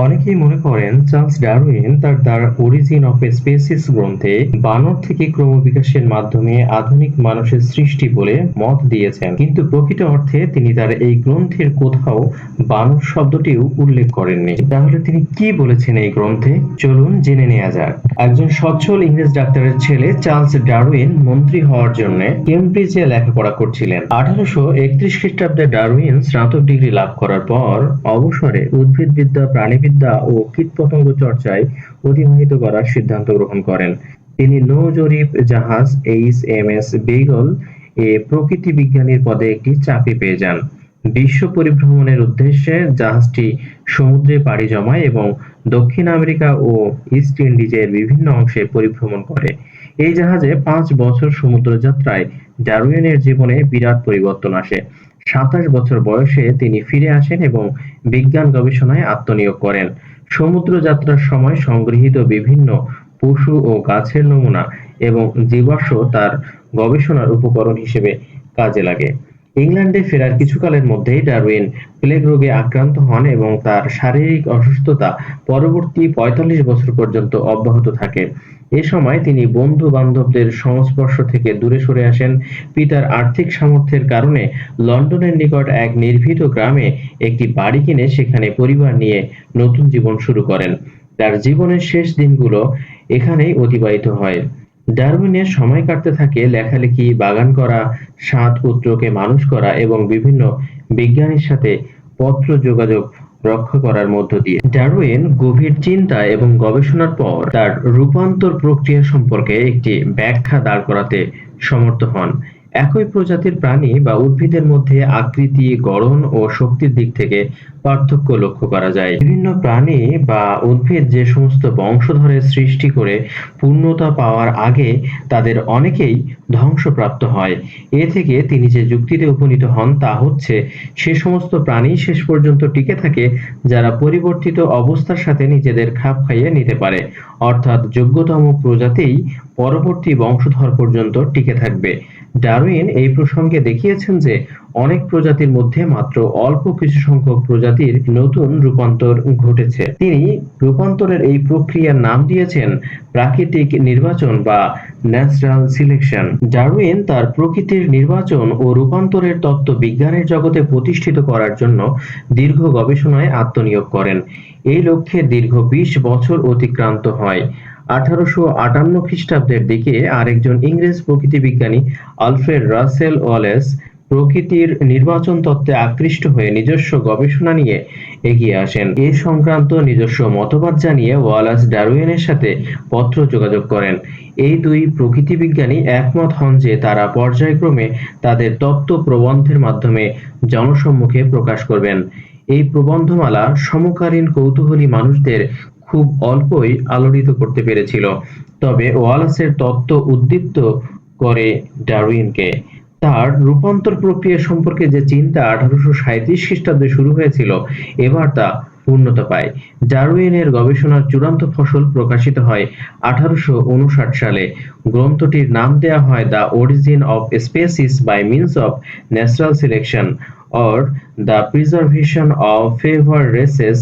অনেকেই মনে করেন চার্লস ডারউইন তার দ্য অরিজিন অফ স্পেসিস গ্রন্থে বানর থেকে ক্রমবিকাশের মাধ্যমে আধুনিক মানুষের সৃষ্টি বলে মত দিয়েছেন, কিন্তু প্রকৃত অর্থে তিনি তার এই গ্রন্থের কোথাও বানর শব্দটিও উল্লেখ করেননি। তাহলে তিনি কি বলেছেন এই গ্রন্থে? চলুন জেনে নেওয়া যাক। একজন সচ্ছল ইংরেজ ডাক্তারের ছেলে চার্লস ডারউইন মন্ত্রী হওয়ার জন্য কেমব্রিজে লেখাপড়া করছিলেন। 1831 খ্রিস্টাব্দে ডারউইন স্নাতক ডিগ্রি লাভ করার পর অবসরে উদ্ভিদবিদ্যা, প্রাণীবিদ্যা ও কীটপতঙ্গ চর্চায় অতিবাহিত করার সিদ্ধান্ত গ্রহণ করেন। তিনি নৌ-জরিপ জাহাজ HMS বেগল এ প্রকৃতি বিজ্ঞানীর পদে একটি চাকরি পেয়ে যান। বিশ্ব পরিভ্রমণের উদ্দেশ্যে জাহাজটি সমুদ্রে পাড়ি জমায় এবং দক্ষিণ আমেরিকা ও ইস্ট ইন্ডিজের বিভিন্ন অংশে পরিভ্রমণ করে। এই জাহাজে 5 বছর সমুদ্র যাত্রায় ডারউইনের জীবনে বিরাট পরিবর্তন আসে। 27 বছর বয়সে তিনি ফিরে আসেন এবং বিজ্ঞান গবেষণায় আত্মনিয়োগ করেন। সমুদ্র যাত্রার সময় সংগৃহীত বিভিন্ন পশু ও গাছের নমুনা এবং জীবাশ্ম তার গবেষণার উপকরণ হিসেবে কাজে লাগে। ইংল্যান্ডে ফেরার কিছুকালের মধ্যেই ডারউইন প্লেগ রোগে আক্রান্ত হন এবং তার শারীরিক অসুস্থতা পরবর্তী 45 বছর পর্যন্ত অব্যাহত থাকে। এ সময় তিনি বন্ধু-বান্ধবদের সংস্পর্শ থেকে দূরে সরে আসেন। পিতার আর্থিক সামর্থ্যের কারণে লন্ডনের নিকট এক নির্ভীত গ্রামে একটি বাড়ি কিনে সেখানে পরিবার নিয়ে নতুন জীবন শুরু করেন। তার জীবনের শেষ দিনগুলো এখানেই অতিবাহিত হয়। ডারউইনের সময় কাটতে থাকে লেখালেখি, বাগান করা, 7 পুত্রকে মানুষ করা এবং বিভিন্ন বিজ্ঞানীর সাথে পত্র যোগাযোগ রক্ষা করার মধ্য দিয়ে। ডারউইন গভীর চিন্তা এবং গবেষণার পর তার রূপান্তর প্রক্রিয়া সম্পর্কে একটি ব্যাখ্যা দাঁড় করাতে সমর্থ হন। একই প্রজাতির প্রাণী বা উদ্ভিদের মধ্যে আকৃতি, গড়ন ও শক্তির দিক থেকে পার্থক্য লক্ষ্য করা যায়। বিভিন্ন প্রাণী বা উদ্ভিদ যে সমস্ত বংশধরের সৃষ্টি করে পূর্ণতা পাওয়ার আগে তাদের অনেকেই ধ্বংসপ্রাপ্ত হয়। এ থেকে তিনি যে যুক্তিতে উপনীত হন তা হচ্ছে, সে সমস্ত প্রাণী শেষ পর্যন্ত টিকে থাকে যারা পরিবর্তিত অবস্থার সাথে নিজেদের খাপ খাইয়ে নিতে পারে, অর্থাৎ যোগ্যতম প্রজাতিই পরবর্তী বংশধর পর্যন্ত টিকে থাকবে। ডারউইন এই প্রসঙ্গে দেখিয়েছেন যে অনেক প্রজাতির মধ্যে মাত্র অল্প কিছু সংখ্যক প্রজাতির নতুন রূপান্তর ঘটেছে। তিনি রূপান্তরের এই প্রক্রিয়ার নাম দিয়েছেন প্রাকৃতিক নির্বাচন বা ন্যাচারাল সিলেকশন। ডারউইন তার প্রকৃতির নির্বাচন ও রূপান্তরের তত্ত্ব বিজ্ঞানের জগতে প্রতিষ্ঠিত করার জন্য দীর্ঘ গবেষণায় আত্মনিয়োগ করেন। এই লক্ষ্যে দীর্ঘ 20 বছর অতিক্রান্ত হয়। 1858 খ্রিস্টাব্দের দিকে আরেকজন ইংরেজ প্রকৃতিবিজ্ঞানী আলফ্রেড রাসেল ওয়ালেস প্রকৃতির নির্বাচন তত্ত্বে আকৃষ্ট হয়ে নিজস্ব গবেষণা নিয়ে এগিয়ে আসেন। এ সংক্রান্ত নিজস্ব মতবাদ জানিয়ে ওয়ালাস ডারউইনের সাথে পত্র যোগাযোগ করেন। এই দুই প্রকৃতিবিজ্ঞানী একমত হন যে তারা পর্যায়ক্রমে তাদের তত্ত্ব প্রবন্ধের মাধ্যমে জনসম্মুখে প্রকাশ করবেন। এই প্রবন্ধমালা সমকালীন কৌতূহলী মানুষদের খুব অল্পই আলোড়িত করতে পেরেছিল, তবে ওয়ালাসের তত্ত্ব উদ্দীপ্ত করে ডারউইনকে। তার রূপান্তর প্রক্রিয়া সম্পর্কে যে চিন্তা 1837 খ্রিস্টাব্দে শুরু হয়েছিল, এবার তা পূর্ণতা পায়। ডারউইনের গবেষণার চূড়ান্ত ফসল প্রকাশিত হয় 1859 সালে। গ্রন্থটির নাম দেয়া হয় the origin of species by means of natural selection or the preservation of favored races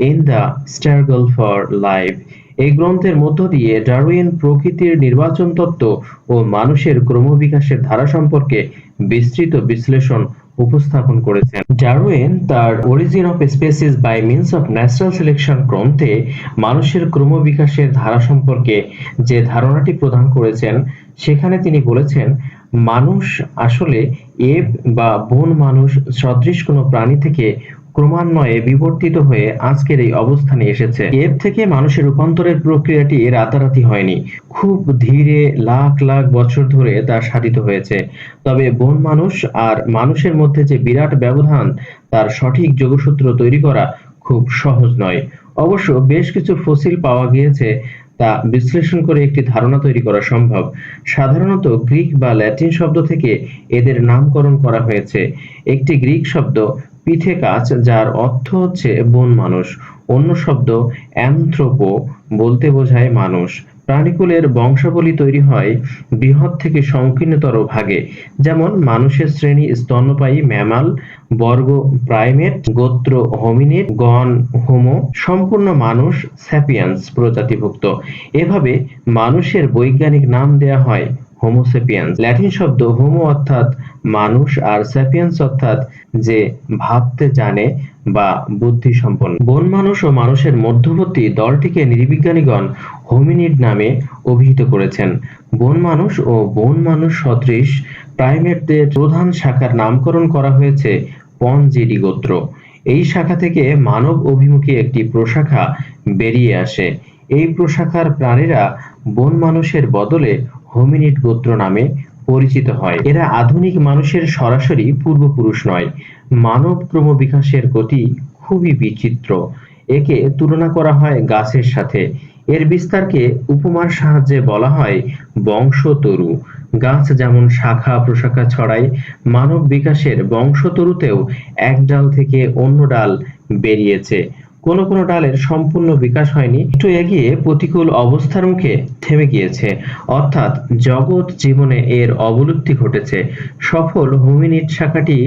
in the struggle for life। এই গ্রন্থের মধ্য দিয়ে ডারউইন প্রকৃতির নির্বাচন তত্ত্ব ও মানুষের ক্রমবিকাশের ধারা সম্পর্কে বিস্তৃত বিশ্লেষণ উপস্থাপন করেছেন। ডারউইন তার origin of species by means of natural selection গ্রন্থে মানুষের ক্রমবিকাশের ধারা সম্পর্কে যে ধারণাটি প্রদান করেছেন, সেখানে তিনি বলেছেন, মানুষ আসলে এব বা বন মানুষ সদৃশ কোনো প্রাণী থেকে ক্রমান্বয়ে বিবর্তিত হয়ে আজকের এই অবস্থানে এসেছে। এব থেকে মানুষের রূপান্তরের প্রক্রিয়াটি রাতারাতি হয়নি, খুব ধীরে লাখ লাখ বছর ধরে তা সাধিত হয়েছে। তবে বন মানুষ আর মানুষের মধ্যে যে বিরাট ব্যবধান, তার সঠিক যোগসূত্র তৈরি করা খুব সহজ নয়। অবশ্য বেশ কিছু ফসিল পাওয়া গিয়েছে, তা বিশ্লেষণ করে একটি ধারণা তৈরি করা সম্ভব। সাধারণত গ্রিক বা ল্যাটিন শব্দ থেকে এদের নামকরণ করা হয়েছে। একটি গ্রিক শব্দ পিথেকাস, যার অর্থ হচ্ছে বন মানুষ। অন্য শব্দ অ্যানথ্রোপো বলতে বোঝায় মানুষ। প্রাণীকুলের বংশাবলী তৈরি হয় বৃহৎ থেকে সংকীর্ণতর ভাগে, যেমন মানুষের শ্রেণী স্তন্যপায়ী ম্যামাল, বর্গ প্রাইমেট, গোত্র হোমিনিড, গণ হোমো, সম্পূর্ণ মানুষ স্যাপিয়েন্স প্রজাতিভুক্ত। এভাবে মানুষের বৈজ্ঞানিক নাম দেয়া হয় হোমো সেপিয়েন্স। ল্যাটিন শব্দ হোমো অর্থাৎ মানুষ আর স্যাপিয়েন্স অর্থাৎ যে ভাবতে জানে বা বুদ্ধি সম্পন্ন। বন মানুষ ও মানুষের মধ্যবর্তী দলটিকে নৃবিজ্ঞানীগণ হোমিনিড নামে অভিহিত করেছেন। বন মানুষ ও বন মানুষ সদৃশ প্রাইমেটদের প্রধান শাখার নামকরণ করা হয়েছে পনজিডি গোত্র। এই শাখা থেকে মানব অভিমুখী একটি প্রশাখা বেরিয়ে আসে। এই প্রশাখার প্রাণীরা বন মানুষের বদলে হোমিনিড গোত্র নামে পরিচিত হয়। এরা আধুনিক মানুষের সরাসরি পূর্বপুরুষ নয়। মানব ক্রমবিকাশের গতি খুবই বিচিত্র। একে তুলনা করা হয় গাছের সাথে। এর বিস্তারকে উপমার সাহায্যে বলা হয় বংশতরু। গাছ যেমন শাখা প্রশাখা ছড়ায়, মানব বিকাশের বংশতরুতেও এক ডাল থেকে অন্য ডাল বেরিয়েছে। কোনো কোনো ডালের সম্পূর্ণ বিকাশ হয়নি, একটু এগিয়ে প্রতিকূল অবস্থার মুখে থেমে গিয়েছে, অর্থাৎ জগৎ জীবনে এর অবলুপ্তি ঘটেছে। সফল হোমিনিড শাখাটি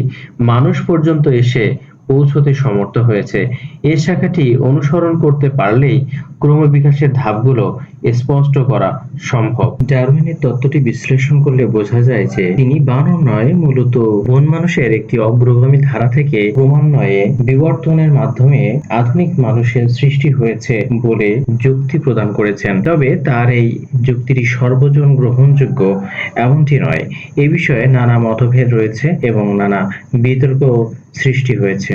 মানুষ পর্যন্ত এসে পৌঁছতে সমর্থ হয়েছে। এ শাখাটি অনুসরণ করতে পারলেই ক্রমবিকাশের ধাপগুলো স্পষ্ট করা সম্ভব। ডারউইনের তত্ত্বটি বিশ্লেষণ করলে বোঝা যায় যে তিনি বানর নয়, মূলত বন মানুষের একটি অগ্রগামী ধারা থেকে ক্রমান্বয়ে বিবর্তনের মাধ্যমে আধুনিক মানুষের সৃষ্টি হয়েছে বলে যুক্তি প্রদান করেছেন। তবে তার এই যুক্তিটি সর্বজন গ্রহণযোগ্য এমনটি নয়। এ বিষয়ে নানা মতভেদ রয়েছে এবং নানা বিতর্ক সৃষ্টি হয়েছে।